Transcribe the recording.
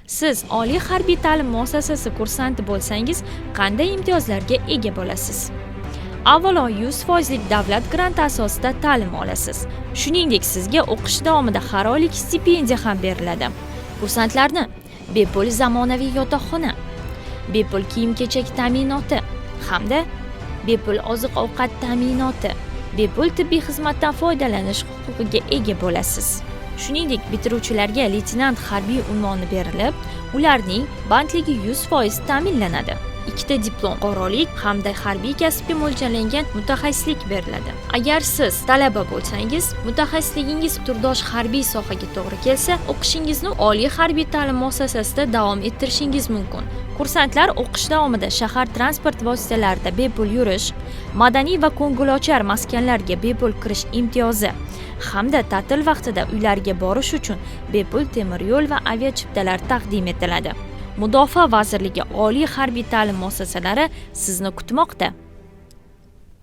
Siz oliy harbiy ta'lim muassasasi kursanti bo'lsangiz, qanday imtiyozlarga ega bo'lasiz? Avvalo, 100% davlat granti asosida ta'lim olasiz. Shuningdek, sizga o'qish davomida har oylik stipendiya ham beriladi. Kursantlarni bepul zamonaviy yotoqxona, bepul kiyim-kechak ta'minoti hamda bepul oziq-ovqat ta'minoti, bepul tibbiy xizmatdan foydalanish huquqiga ega bo'lasiz. Shuningdek, bitiruvchilarga leytenant harbiy unvoni berilib, ularning bandligi 100% ta'minlanadi. 2 diplom, fuqarolik hamda harbiy kasbga mo'ljallangan mutaxassislik beriladi. Agar siz talaba bo'lsangiz, mutaxassisligingiz turdosh harbiy sohaga to'g'ri kelsa, o'qishingizni oliy harbiy ta'lim muassasasida davom ettirishingiz mumkin. Kursantlar o'qish davomida shahar transport vositalarida bepul yurish, madaniy va ko'ngilochar maskanlarga bepul kirish imtiyozi hamda ta'til vaqtida uylariga borish uchun bepul temir yo'l va aviachiptalar taqdim etiladi. Mudofaa vazirligi oliy harbiy ta'lim muassasalari sizni kutmoqda.